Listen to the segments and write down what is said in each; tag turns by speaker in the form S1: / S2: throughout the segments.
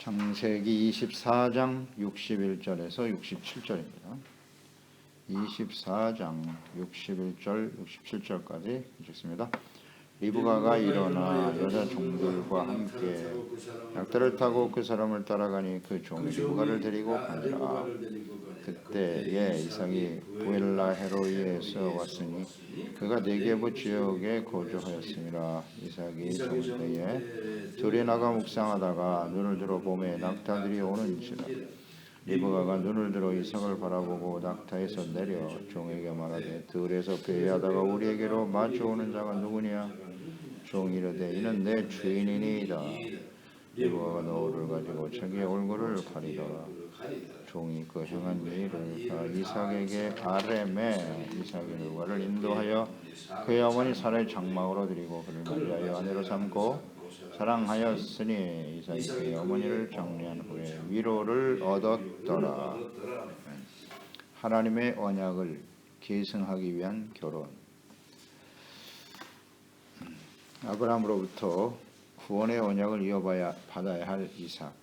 S1: 창세기 24장 61절에서 67절입니다. 24장 61절 67절까지 읽겠습니다. 리브가가 일어나 여자 종들과 함께 낙타를 타고 그 사람을 따라가니 그 종이 리브가를 데리고 가니라. 그때에 이삭이 부엘라헤로이에서 왔으니 그가 네게부 지역에 거주하였습니다. 이삭이 저물 때에 들에 나가 묵상하다가 눈을 들어 보매 낙타들이 오는지라. 리브가가 눈을 들어 이삭을 바라보고 낙타에서 내려 종에게 말하되 들에서 배회하다가 우리에게로 마주오는 자가 누구냐? 종이 이르되 이는 내 주인이니이다. 리브가가 너울을 가지고 자기의 얼굴을 가리더라. 종이 그 행한 일을 다 이삭에게 아뢰매 이삭이 누가를 인도하여 그의 어머니 사라의 장막으로 드리고 그를 맞이하여 아내로 삼고 사랑하였으니 이삭이 그의 어머니를 장례한 후에 위로를 얻었더라. 하나님의 언약을 계승하기 위한 결혼. 아브라함으로부터 구원의 언약을 받아야 할 이삭.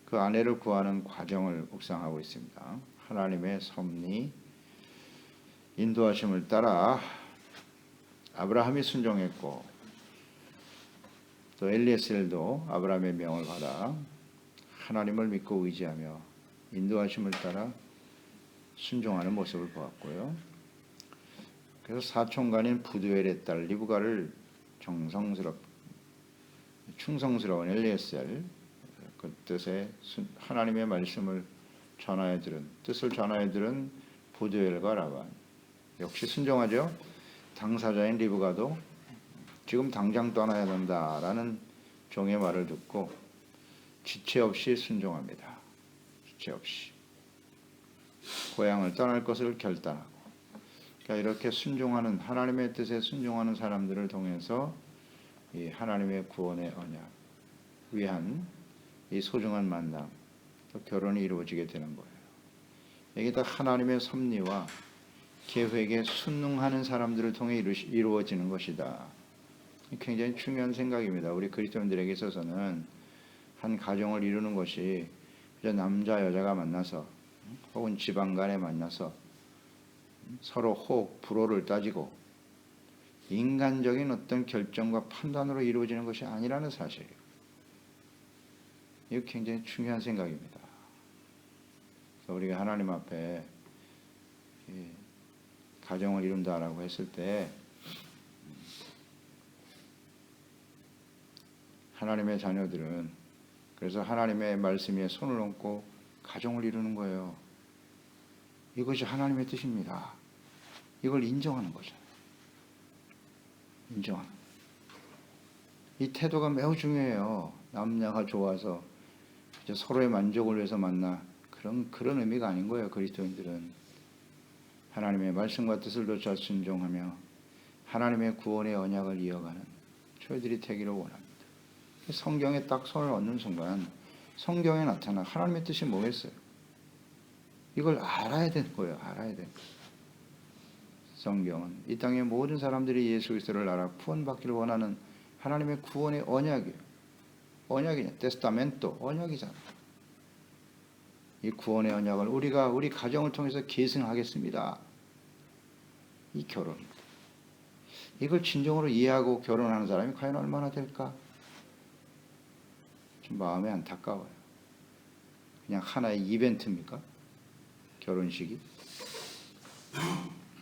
S1: 그 아내를 구하는 과정을 묵상하고 있습니다. 하나님의 섭리, 인도하심을 따라 아브라함이 순종했고 또 엘리에셀도 아브라함의 명을 받아 하나님을 믿고 의지하며 인도하심을 따라 순종하는 모습을 보았고요. 그래서 사촌간인 부두엘의 딸 리브가를 충성스러운 엘리에셀 그 뜻에 하나님의 말씀을 뜻을 전하여 들은 부두엘과 라반 역시 순종하죠. 당사자인 리브가도 지금 당장 떠나야 된다라는 종의 말을 듣고 지체 없이 순종합니다. 지체 없이 고향을 떠날 것을 결단하고, 그러니까 이렇게 순종하는 하나님의 뜻에 순종하는 사람들을 통해서 이 하나님의 구원의 언약 위한 이 소중한 만남, 또 결혼이 이루어지게 되는 거예요. 이게 다 하나님의 섭리와 계획에 순응하는 사람들을 통해 이루어지는 것이다. 굉장히 중요한 생각입니다. 우리 그리스도인들에게 있어서는 한 가정을 이루는 것이 그저 남자 여자가 만나서 혹은 집안 간에 만나서 서로 호흡, 불호를 따지고 인간적인 어떤 결정과 판단으로 이루어지는 것이 아니라는 사실이에요. 이거 굉장히 중요한 생각입니다. 그래서 우리가 하나님 앞에 가정을 이룬다라고 했을 때 하나님의 자녀들은 그래서 하나님의 말씀 위에 손을 얹고 가정을 이루는 거예요. 이것이 하나님의 뜻입니다. 이걸 인정하는 거잖아요. 인정하는. 이 태도가 매우 중요해요. 남녀가 좋아서 서로의 만족을 위해서 만나 그런 의미가 아닌 거예요. 그리스도인들은 하나님의 말씀과 뜻을 좇아 순종하며 하나님의 구원의 언약을 이어가는 저희들이 되기를 원합니다. 성경에 딱 손을 얹는 순간 성경에 나타나 하나님의 뜻이 뭐겠어요? 이걸 알아야 되는 거예요. 알아야 되는 거예요. 성경은 이 땅의 모든 사람들이 예수 그리스도를 알아 구원받기를 원하는 하나님의 구원의 언약이에요. 언약이냐? 테스타멘토 언약이잖아. 이 구원의 언약을 우리가 우리 가정을 통해서 계승하겠습니다. 이 결혼. 이걸 진정으로 이해하고 결혼하는 사람이 과연 얼마나 될까? 좀 마음이 안타까워요. 그냥 하나의 이벤트입니까? 결혼식이?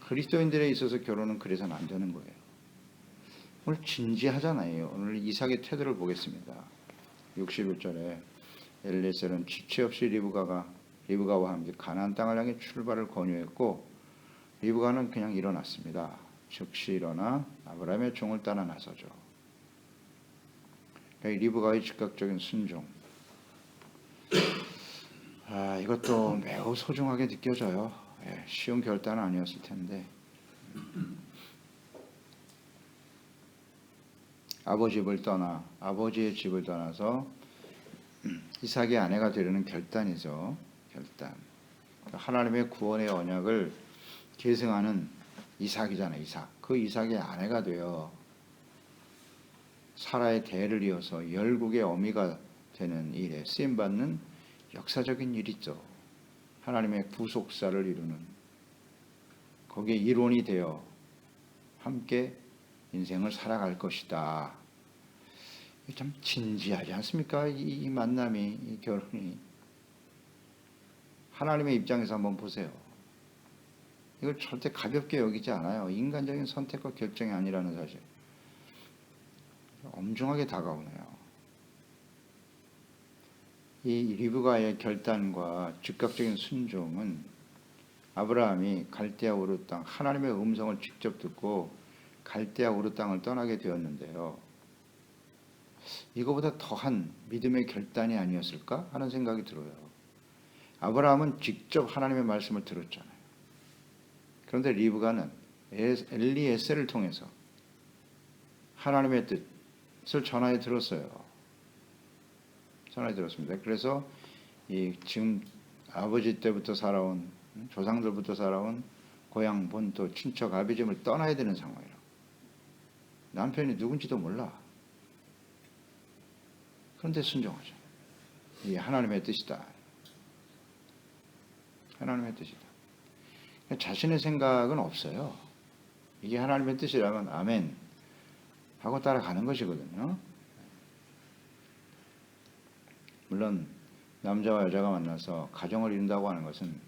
S1: 그리스도인들에 있어서 결혼은 그래서는 안 되는 거예요. 오늘 진지하잖아요. 오늘 이삭의 태도를 보겠습니다. 61절에 엘리에셀은 지체 없이 리브가와 함께 가나안 땅을 향해 출발을 권유했고 리브가는 그냥 일어났습니다. 즉시 일어나 아브라함의 종을 따라 나서죠. 리브가의 즉각적인 순종. 이것도 매우 소중하게 느껴져요. 쉬운 결단은 아니었을 텐데. 아버지의 집을 떠나서 이삭의 아내가 되려는 결단이죠. 결단. 하나님의 구원의 언약을 계승하는 이삭이잖아요. 이삭. 그 이삭의 아내가 되어 사라의 대를 이어서 열국의 어미가 되는 일에 쓰임받는 역사적인 일이죠. 하나님의 구속사를 이루는, 거기에 일원이 되어 함께 인생을 살아갈 것이다. 참 진지하지 않습니까? 이 만남이, 이 결혼이. 하나님의 입장에서 한번 보세요. 이걸 절대 가볍게 여기지 않아요. 인간적인 선택과 결정이 아니라는 사실. 엄중하게 다가오네요. 이 리브가의 결단과 즉각적인 순종은 아브라함이 갈대아 우르 땅, 하나님의 음성을 직접 듣고 갈대아 우르 땅을 떠나게 되었는데요. 이거보다 더한 믿음의 결단이 아니었을까 하는 생각이 들어요. 아브라함은 직접 하나님의 말씀을 들었잖아요. 그런데 리브가는 엘리에셀을 통해서 하나님의 뜻을 전하여 들었어요. 전하여 들었습니다. 그래서 지금 아버지 때부터 살아온, 조상들부터 살아온 고향, 본토, 친척, 아비집을 떠나야 되는 상황이라. 남편이 누군지도 몰라. 그런데 순종하죠. 이게 하나님의 뜻이다. 하나님의 뜻이다. 자신의 생각은 없어요. 이게 하나님의 뜻이라면 아멘 하고 따라가는 것이거든요. 물론 남자와 여자가 만나서 가정을 이룬다고 하는 것은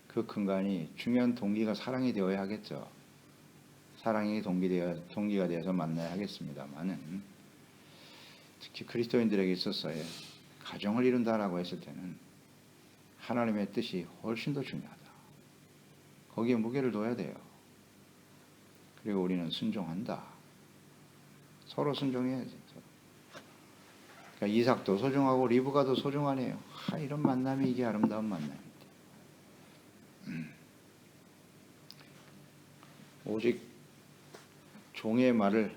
S1: 그 근간이 중요한 동기가 사랑이 되어야 하겠죠. 사랑이 동기가 되어서 만나야 하겠습니다만은, 특히 그리스도인들에게 있어서의 가정을 이룬다라고 했을 때는 하나님의 뜻이 훨씬 더 중요하다. 거기에 무게를 둬야 돼요. 그리고 우리는 순종한다. 서로 순종해야지. 그러니까 이삭도 소중하고 리브가도 소중하네요. 이런 만남이 이게 아름다운 만남입니다. 오직 종의 말을,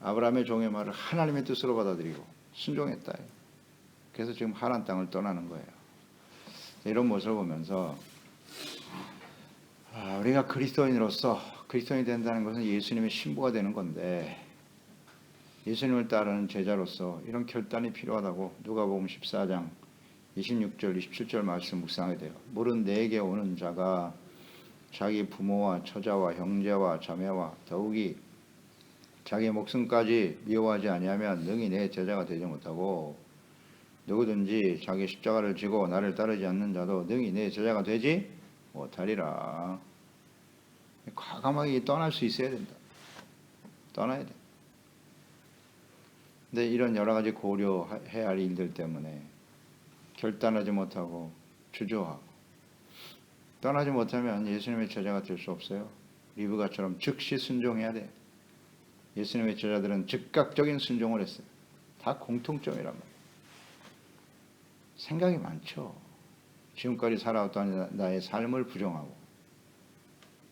S1: 아브라함의 종의 말을 하나님의 뜻으로 받아들이고 순종했다. 그래서 지금 하란 땅을 떠나는 거예요. 이런 모습을 보면서 우리가 그리스도인으로서 그리스도인이 된다는 것은 예수님의 신부가 되는 건데, 예수님을 따르는 제자로서 이런 결단이 필요하다고 누가복음 14장 26절 27절 말씀 묵상하게 돼요. 물은 내게 오는 자가 자기 부모와 처자와 형제와 자매와 더욱이 자기 목숨까지 미워하지 아니하면 능히 내 제자가 되지 못하고, 누구든지 자기 십자가를 지고 나를 따르지 않는 자도 능히 내 제자가 되지 못하리라. 과감하게 떠날 수 있어야 된다. 떠나야 돼. 근데 이런 여러 가지 고려해야 할 일들 때문에 결단하지 못하고 주저하고 떠나지 못하면 예수님의 제자가 될 수 없어요. 리브가처럼 즉시 순종해야 돼. 예수님의 제자들은 즉각적인 순종을 했어요. 다 공통점이란 말이에요. 생각이 많죠. 지금까지 살아왔던 나의 삶을 부정하고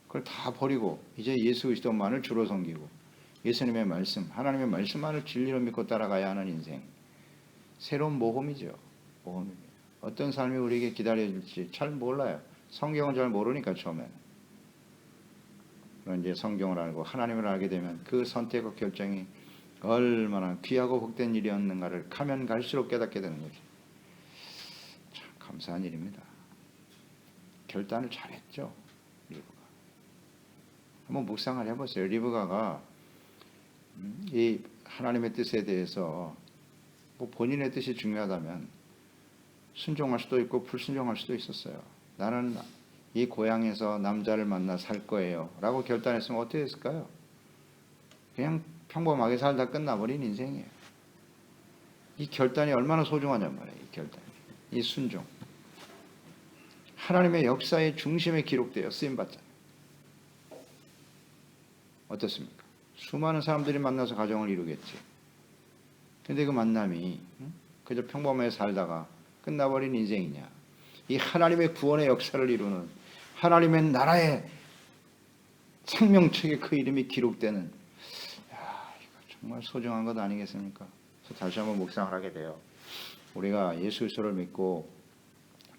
S1: 그걸 다 버리고 이제 예수 그리스도만을 주로 섬기고 예수님의 말씀, 하나님의 말씀만을 진리로 믿고 따라가야 하는 인생. 새로운 모험이죠. 모험입니다. 어떤 삶이 우리에게 기다려질지 잘 몰라요. 성경은 잘 모르니까 처음에는. 그런 이제 성경을 알고 하나님을 알게 되면 그 선택과 결정이 얼마나 귀하고 복된 일이었는가를 가면 갈수록 깨닫게 되는 거죠. 참 감사한 일입니다. 결단을 잘했죠. 리브가. 한번 묵상을 해보세요. 리브가가 이 하나님의 뜻에 대해서 본인의 뜻이 중요하다면 순종할 수도 있고 불순종할 수도 있었어요. 나는 이 고향에서 남자를 만나 살 거예요 라고 결단했으면 어떻게 했을까요? 그냥 평범하게 살다 끝나버린 인생이에요. 이 결단이 얼마나 소중하냔 말이에요. 이 결단, 이 순종. 하나님의 역사의 중심에 기록되어 쓰임받잖아요. 어떻습니까? 수많은 사람들이 만나서 가정을 이루겠지. 근데 그 만남이 그저 평범하게 살다가 끝나버린 인생이냐. 이 하나님의 구원의 역사를 이루는 하나님의 나라의 생명책에 그 이름이 기록되는, 이거 정말 소중한 것 아니겠습니까? 그래서 다시 한번 묵상을 하게 돼요. 우리가 예수 그리스도를 믿고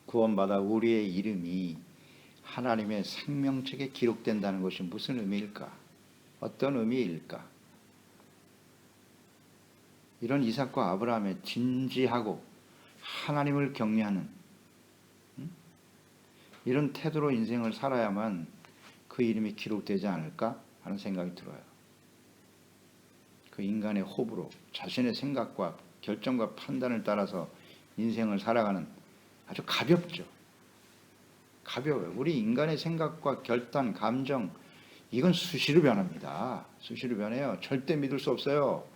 S1: 구원받아 우리의 이름이 하나님의 생명책에 기록된다는 것이 무슨 의미일까? 어떤 의미일까? 이런 이삭과 아브라함의 진지하고 하나님을 경외하는 이런 태도로 인생을 살아야만 그 이름이 기록되지 않을까 하는 생각이 들어요. 그 인간의 호불호, 자신의 생각과 결정과 판단을 따라서 인생을 살아가는 아주 가볍죠. 가벼워요. 우리 인간의 생각과 결단, 감정 이건 수시로 변합니다. 수시로 변해요. 절대 믿을 수 없어요.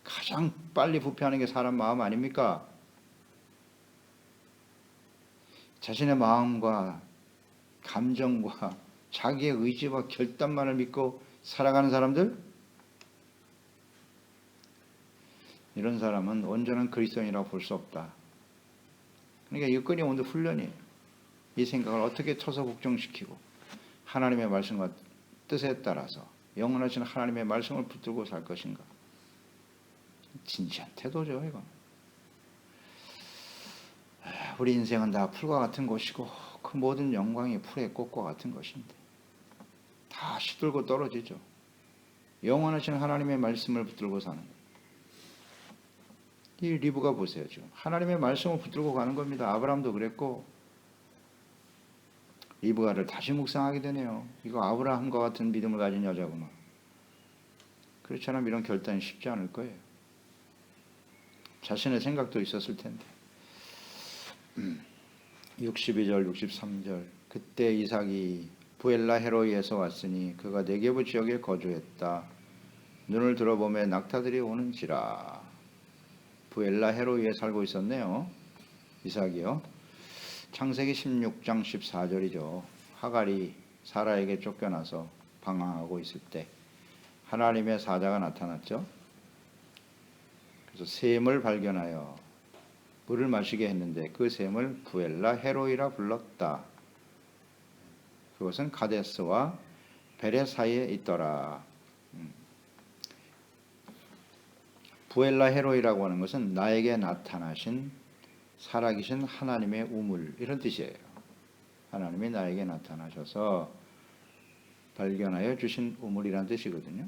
S1: 가장 빨리 부패하는 게 사람 마음 아닙니까? 자신의 마음과 감정과 자기의 의지와 결단만을 믿고 살아가는 사람들, 이런 사람은 온전한 그리스도인이라고 볼 수 없다. 그러니까 이건이 오늘 훈련이에요. 이 생각을 어떻게 토사복종시키고 하나님의 말씀과 뜻에 따라서 영원하신 하나님의 말씀을 붙들고 살 것인가. 진지한 태도죠, 이건. 우리 인생은 다 풀과 같은 것이고 그 모든 영광이 풀의 꽃과 같은 것인데 다 시들고 떨어지죠. 영원하신 하나님의 말씀을 붙들고 사는 거예요. 이 리브가 보세요. 지금 하나님의 말씀을 붙들고 가는 겁니다. 아브라함도 그랬고 리브가를 다시 묵상하게 되네요. 이거 아브라함과 같은 믿음을 가진 여자구나. 그렇지 않으면 이런 결단이 쉽지 않을 거예요. 자신의 생각도 있었을 텐데. 62절 63절 그때 이삭이 부엘라 헤로이에서 왔으니 그가 네게부 지역에 거주했다. 눈을 들어보매 낙타들이 오는지라. 부엘라 헤로이에 살고 있었네요. 이삭이요. 창세기 16장 14절이죠. 하갈이 사라에게 쫓겨나서 방황하고 있을 때 하나님의 사자가 나타났죠. 그래서 샘을 발견하여 물을 마시게 했는데 그 샘을 부엘라 헤로이라 불렀다. 그것은 가데스와 베레 사이에 있더라. 부엘라 헤로이라고 하는 것은 나에게 나타나신 살아계신 하나님의 우물 이런 뜻이에요. 하나님이 나에게 나타나셔서 발견하여 주신 우물이란 뜻이거든요.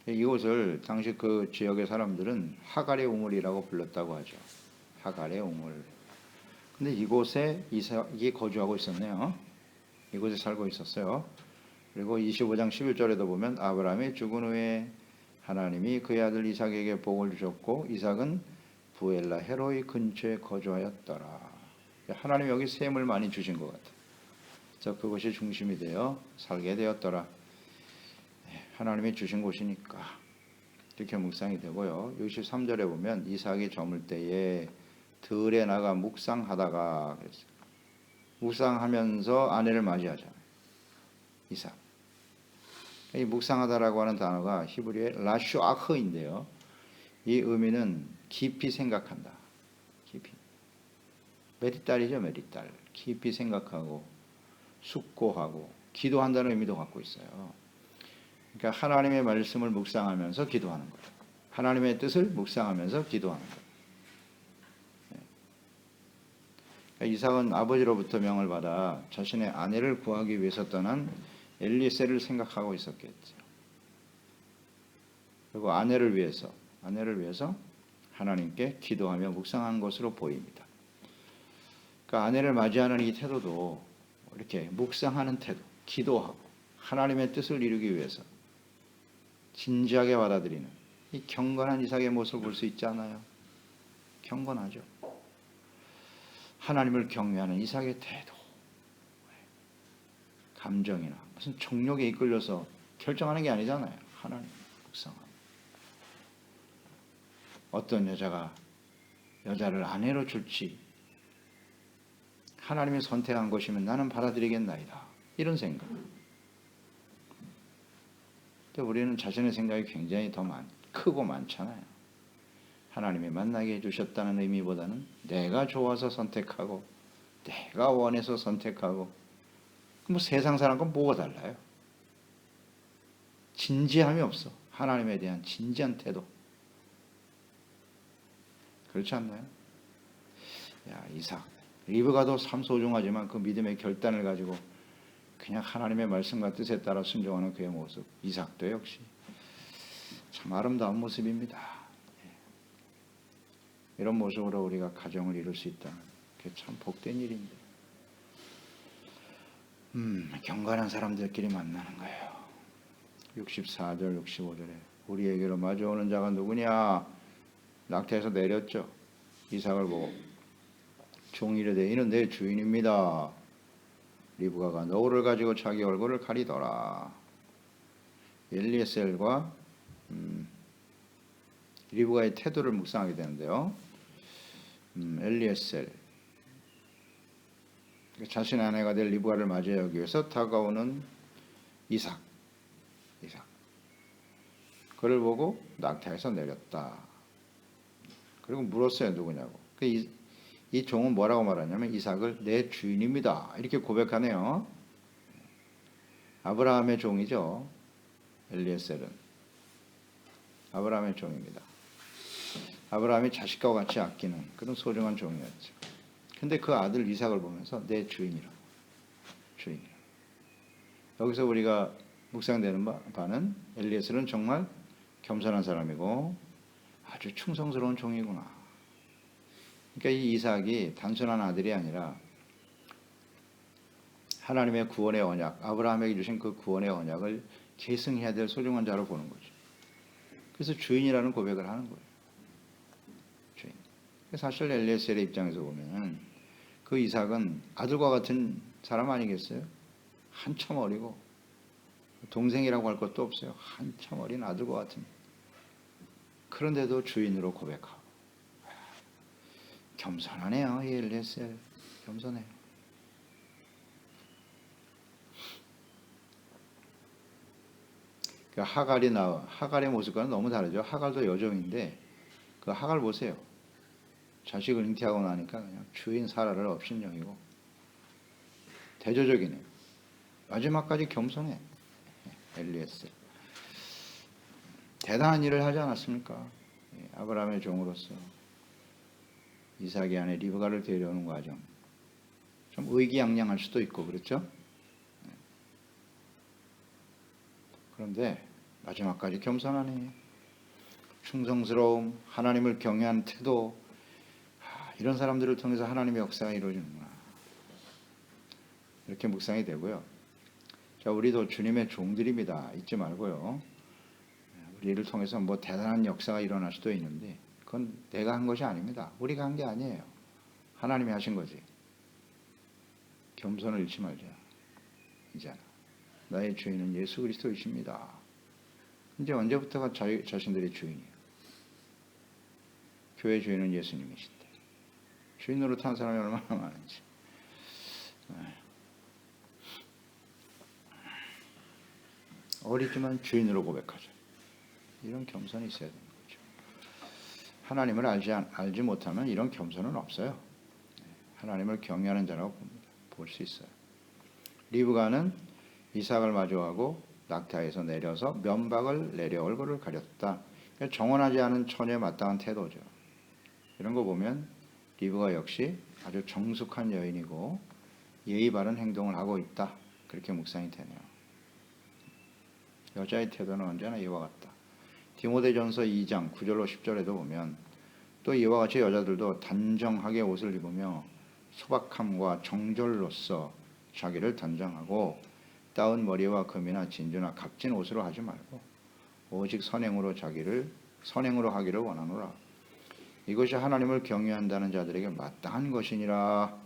S1: 이곳을 당시 그 지역의 사람들은 하갈의 우물이라고 불렀다고 하죠. 하갈의 우물. 근데 이곳에 이삭이 거주하고 있었네요. 이곳에 살고 있었어요. 그리고 25장 11절에도 보면 아브라함이 죽은 후에 하나님이 그의 아들 이삭에게 복을 주셨고 이삭은 부엘라 헤로이 근처에 거주하였더라. 하나님이 여기 샘을 많이 주신 것 같아요. 그래서 그것이 중심이 되어 살게 되었더라. 하나님이 주신 곳이니까 이렇게 묵상이 되고요. 63절에 보면 이삭이 저물 때에 들에 나가 묵상하다가 그랬어요. 묵상하면서 아내를 맞이하잖아요. 이삭. 이 묵상하다라고 하는 단어가 히브리의 라슈아흐인데요. 이 의미는 깊이 생각한다. 깊이. 메리딸이죠, 메리딸. 깊이 생각하고 숙고하고 기도한다는 의미도 갖고 있어요. 그러니까 하나님의 말씀을 묵상하면서 기도하는 거예요. 하나님의 뜻을 묵상하면서 기도하는 거예요. 그러니까 이삭은 아버지로부터 명을 받아 자신의 아내를 구하기 위해서 떠난 엘리세를 생각하고 있었겠죠. 그리고 아내를 위해서 하나님께 기도하며 묵상한 것으로 보입니다. 그러니까 아내를 맞이하는 이 태도도 이렇게 묵상하는 태도, 기도하고 하나님의 뜻을 이루기 위해서 진지하게 받아들이는 이 경건한 이삭의 모습을 볼 수 있지 않아요? 경건하죠. 하나님을 경외하는 이삭의 태도, 감정이나 무슨 정욕에 이끌려서 결정하는 게 아니잖아요. 하나님 묵상하고. 어떤 여자를 아내로 줄지 하나님이 선택한 것이면 나는 받아들이겠나이다. 이런 생각. 근데 우리는 자신의 생각이 굉장히 더 크고 많잖아요. 하나님이 만나게 해주셨다는 의미보다는 내가 좋아서 선택하고 내가 원해서 선택하고 뭐 세상 사람과 뭐가 달라요? 진지함이 없어. 하나님에 대한 진지한 태도. 그렇지 않나요? 야, 이삭. 리브가도 참 소중하지만 그 믿음의 결단을 가지고 그냥 하나님의 말씀과 뜻에 따라 순종하는 그의 모습. 이삭도 역시 참 아름다운 모습입니다. 이런 모습으로 우리가 가정을 이룰 수 있다는 게 참 복된 일인데. 경건한 사람들끼리 만나는 거예요. 64절, 65절에 우리에게로 마주오는 자가 누구냐? 낙태에서 내렸죠. 이삭을 보고 종이 이르되 이는 내 주인입니다. 리브가가 너울을 가지고 자기 얼굴을 가리더라. 엘리에셀과 리브가의 태도를 묵상하게 되는데요. 엘리에셀 자신의 아내가 될 리브가를 맞이하기 위해서 다가오는 이삭 그를 보고 낙타에서 내렸다. 그리고 물었어요. 누구냐고. 이 종은 뭐라고 말하냐면 이삭을 내 주인입니다. 이렇게 고백하네요. 아브라함의 종이죠. 엘리에셀은 아브라함의 종입니다. 아브라함이 자식과 같이 아끼는 그런 소중한 종이었죠. 근데 그 아들 이삭을 보면서 내 주인이라고. 주인이라고. 여기서 우리가 묵상되는 바는 엘리에셀은 정말 겸손한 사람이고 아주 충성스러운 종이구나. 그러니까 이 이삭이 단순한 아들이 아니라 하나님의 구원의 언약, 아브라함에게 주신 그 구원의 언약을 계승해야 될 소중한 자로 보는 거죠. 그래서 주인이라는 고백을 하는 거예요. 주인. 사실 엘리에셀의 입장에서 보면 그 이삭은 아들과 같은 사람 아니겠어요? 한참 어리고 동생이라고 할 것도 없어요. 한참 어린 아들과 같은. 그런데도 주인으로 고백하고. 겸손하네요. 이 엘리에셀. 겸손해요. 그 하갈의 모습과는 너무 다르죠. 하갈도 여종인데 그 하갈 보세요. 자식을 잉태하고 나니까 그냥 주인 사라를 업신여기고 대조적이네요. 마지막까지 겸손해. 엘리에셀. 대단한 일을 하지 않았습니까? 아브라함의 종으로서 이삭의 아내 리브가를 데려오는 과정. 좀 의기양양할 수도 있고 그렇죠? 그런데 마지막까지 겸손하네. 충성스러움, 하나님을 경외하는 태도, 이런 사람들을 통해서 하나님의 역사가 이루어지는구나. 이렇게 묵상이 되고요. 자, 우리도 주님의 종들입니다. 잊지 말고요. 우리를 통해서 뭐 대단한 역사가 일어날 수도 있는데 그건 내가 한 것이 아닙니다. 우리가 한 게 아니에요. 하나님이 하신 거지. 겸손을 잃지 말자. 이제는 나의 주인은 예수 그리스도이십니다. 이제 언제부터가 자신들의 주인이에요. 교회 주인은 예수님이신데 주인으로 탄 사람이 얼마나 많은지. 어리지만 주인으로 고백하죠. 이런 겸손이 있어야 되는 거죠. 하나님을 알지 못하면 이런 겸손은 없어요. 하나님을 경외하는 자라고 볼 수 있어요. 리브가는 이삭을 마주하고 낙타에서 내려서 면박을 내려 얼굴을 가렸다. 그러니까 정원하지 않은 처녀에 마땅한 태도죠. 이런 거 보면 리브가 역시 아주 정숙한 여인이고 예의 바른 행동을 하고 있다. 그렇게 묵상이 되네요. 여자의 태도는 언제나 이와 같다. 디모데전서 2장 9절로 10절에도 보면 또 이와 같이 여자들도 단정하게 옷을 입으며 소박함과 정절로서 자기를 단정하고 따은 머리와 금이나 진주나 값진 옷으로 하지 말고 오직 선행으로 하기를 원하노라. 이것이 하나님을 경외한다는 자들에게 마땅한 것이니라.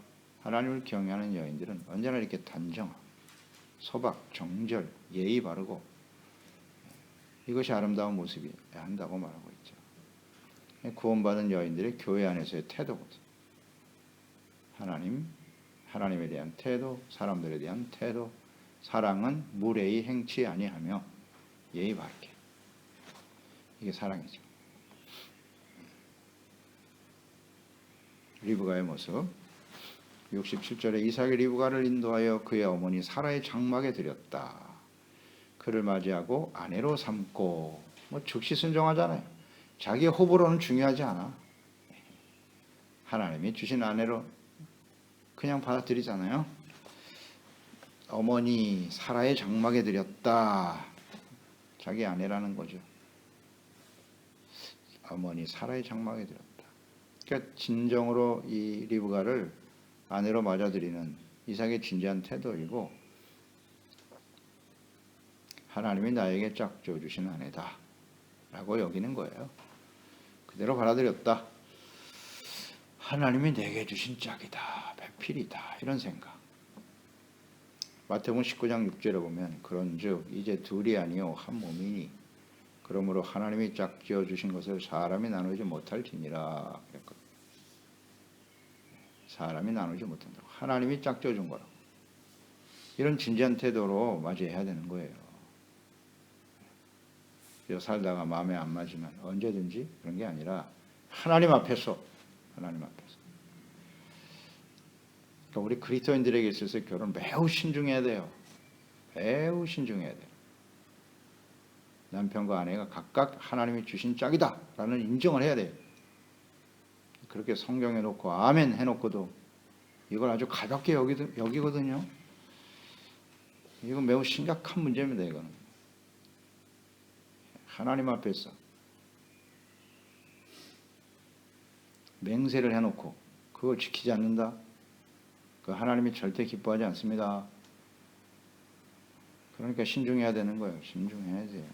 S1: 하나님을 경외하는 여인들은 언제나 이렇게 단정하고 소박, 정절, 예의 바르고 이것이 아름다운 모습이 한다고 말하고 있죠. 구원받은 여인들의 교회 안에서의 태도거든. 하나님에 대한 태도, 사람들에 대한 태도, 사랑은 무례히 행치 아니하며 예의 바르게. 이게 사랑이죠. 리브가의 모습. 67절에 이삭이 리브가를 인도하여 그의 어머니 사라의 장막에 들였다. 그를 맞이하고 아내로 삼고, 즉시 순종하잖아요. 자기의 호불호는 중요하지 않아. 하나님이 주신 아내로 그냥 받아들이잖아요. 어머니 사라의 장막에 들였다. 자기 아내라는 거죠. 어머니 사라의 장막에 들였다. 그러니까 진정으로 이 리브가를 아내로 맞아들이는 이삭의 진지한 태도이고, 하나님이 나에게 짝지어 주신 아내다 라고 여기는 거예요. 그대로 받아들였다. 하나님이 내게 주신 짝이다, 배필이다, 이런 생각. 마태복음 19장 6절에 보면 그런즉 이제 둘이 아니요 한 몸이니 그러므로 하나님이 짝지어 주신 것을 사람이 나누지 못할지니라. 사람이 나누지 못한다고. 하나님이 짝지어 준 거라고. 이런 진지한 태도로 맞이해야 되는 거예요. 살다가 마음에 안 맞으면 언제든지 그런 게 아니라 하나님 앞에서. 그러니까 우리 그리스도인들에게 있어서 결혼 매우 신중해야 돼요. 매우 신중해야 돼요. 남편과 아내가 각각 하나님이 주신 짝이다 라는 인정을 해야 돼요. 그렇게 성경에 놓고 아멘 해놓고도 이걸 아주 가볍게 여기거든요. 이건 매우 심각한 문제입니다. 이거는 하나님 앞에서 맹세를 해놓고 그걸 지키지 않는다, 그 하나님이 절대 기뻐하지 않습니다. 그러니까 신중해야 되는 거예요. 신중해야 돼요.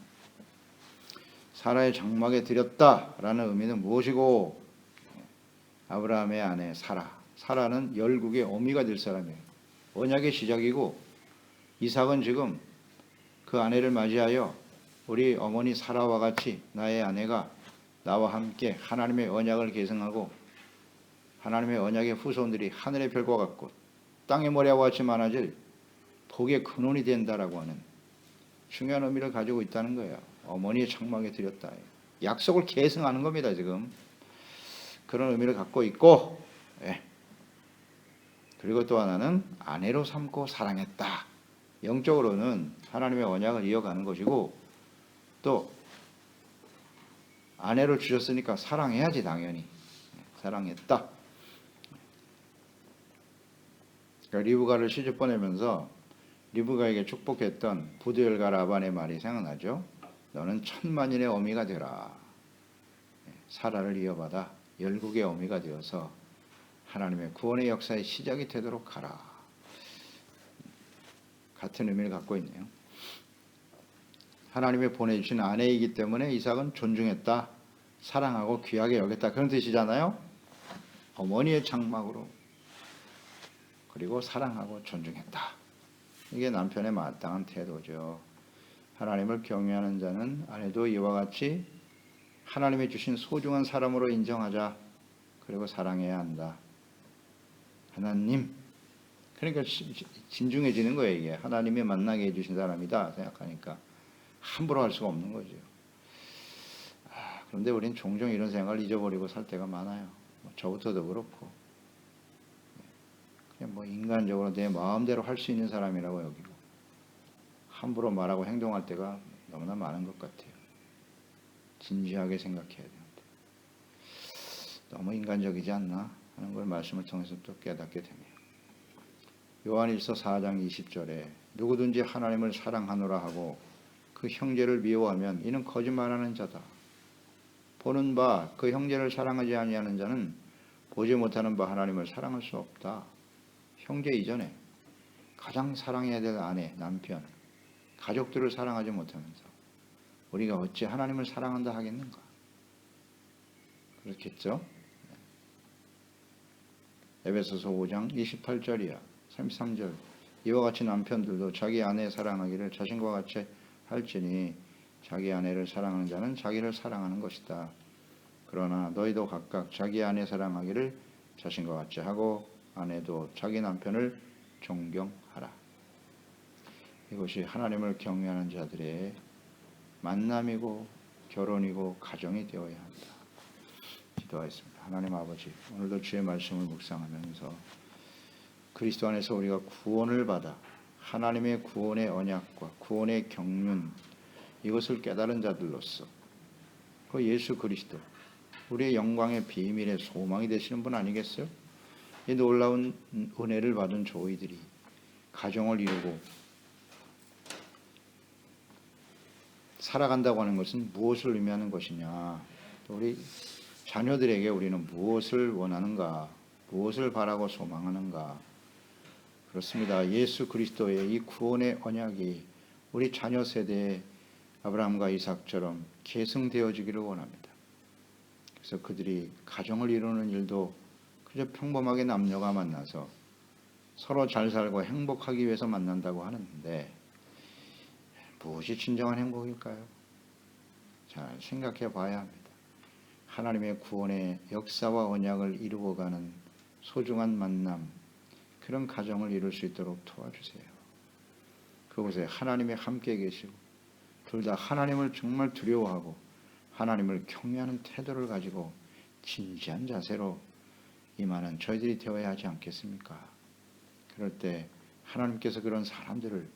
S1: 사라의 장막에 들였다라는 의미는 무엇이고, 아브라함의 아내 사라는 열국의 어미가 될 사람이에요. 언약의 시작이고, 이삭은 지금 그 아내를 맞이하여 우리 어머니 사라와 같이 나의 아내가 나와 함께 하나님의 언약을 계승하고 하나님의 언약의 후손들이 하늘의 별과 같고 땅의 모래와 같이 많아질 복의 근원이 된다라고 하는 중요한 의미를 가지고 있다는 거예요. 어머니의 장막에 들였다. 약속을 계승하는 겁니다. 지금 그런 의미를 갖고 있고, 그리고 또 하나는 아내로 삼고 사랑했다. 영적으로는 하나님의 언약을 이어가는 것이고, 또 아내를 주셨으니까 사랑해야지. 당연히 사랑했다. 그러니까 리브가를 시집 보내면서 리브가에게 축복했던 부두엘과 라반의 말이 생각나죠. 너는 천만인의 어미가 되라. 사라를 이어받아 열국의 어미가 되어서 하나님의 구원의 역사의 시작이 되도록 하라. 같은 의미를 갖고 있네요. 하나님이 보내주신 아내이기 때문에 이삭은 존중했다, 사랑하고 귀하게 여겼다, 그런 뜻이잖아요. 어머니의 장막으로, 그리고 사랑하고 존중했다. 이게 남편의 마땅한 태도죠. 하나님을 경외하는 자는 아내도 이와 같이 하나님이 주신 소중한 사람으로 인정하자. 그리고 사랑해야 한다. 하나님, 그러니까 진중해지는 거예요. 이게 하나님이 만나게 해주신 사람이다 생각하니까 함부로 할 수가 없는 거죠. 그런데 우리는 종종 이런 생각을 잊어버리고 살 때가 많아요. 저부터도 그렇고, 그냥 인간적으로 내 마음대로 할 수 있는 사람이라고 여기고 함부로 말하고 행동할 때가 너무나 많은 것 같아요. 진지하게 생각해야 되는데 너무 인간적이지 않나 하는 걸 말씀을 통해서 또 깨닫게 되네요. 요한일서 4장 20절에 누구든지 하나님을 사랑하노라 하고 그 형제를 미워하면 이는 거짓말하는 자다. 보는 바 그 형제를 사랑하지 아니하는 자는 보지 못하는 바 하나님을 사랑할 수 없다. 형제 이전에 가장 사랑해야 될 아내, 남편, 가족들을 사랑하지 못하면서 우리가 어찌 하나님을 사랑한다 하겠는가? 그렇겠죠? 에베소서 5장 28절이야 33절 이와 같이 남편들도 자기 아내 사랑하기를 자신과 같이 할지니 자기 아내를 사랑하는 자는 자기를 사랑하는 것이다. 그러나 너희도 각각 자기 아내 사랑하기를 자신과 같이 하고 아내도 자기 남편을 존경하라. 이것이 하나님을 경외하는 자들의 만남이고 결혼이고 가정이 되어야 한다. 기도하겠습니다. 하나님 아버지, 오늘도 주의 말씀을 묵상하면서 그리스도 안에서 우리가 구원을 받아 하나님의 구원의 언약과 구원의 경륜, 이것을 깨달은 자들로서 그 예수 그리스도, 우리의 영광의 비밀의 소망이 되시는 분 아니겠어요? 이 놀라운 은혜를 받은 조이들이 가정을 이루고 살아간다고 하는 것은 무엇을 의미하는 것이냐? 우리 자녀들에게 우리는 무엇을 원하는가, 무엇을 바라고 소망하는가. 그렇습니다. 예수 그리스도의 이 구원의 언약이 우리 자녀 세대에 아브라함과 이삭처럼 계승되어지기를 원합니다. 그래서 그들이 가정을 이루는 일도 그저 평범하게 남녀가 만나서 서로 잘 살고 행복하기 위해서 만난다고 하는데 무엇이 진정한 행복일까요? 잘 생각해 봐야 합니다. 하나님의 구원의 역사와 언약을 이루어가는 소중한 만남, 그런 가정을 이룰 수 있도록 도와주세요. 그곳에 하나님이 함께 계시고 둘 다 하나님을 정말 두려워하고 하나님을 경외하는 태도를 가지고 진지한 자세로 임하는 저희들이 되어야 하지 않겠습니까? 그럴 때 하나님께서 그런 사람들을,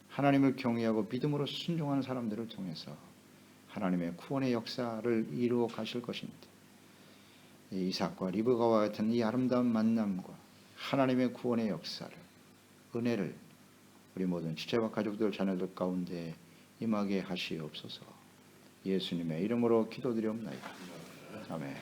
S1: 하나님을 경외하고 믿음으로 순종하는 사람들을 통해서 하나님의 구원의 역사를 이루어 가실 것입니다. 이삭과 리브가와 같은 이 아름다운 만남과 하나님의 구원의 역사를, 은혜를 우리 모든 지체와 가족들, 자녀들 가운데 임하게 하시옵소서. 예수님의 이름으로 기도드리옵나이다. 아멘.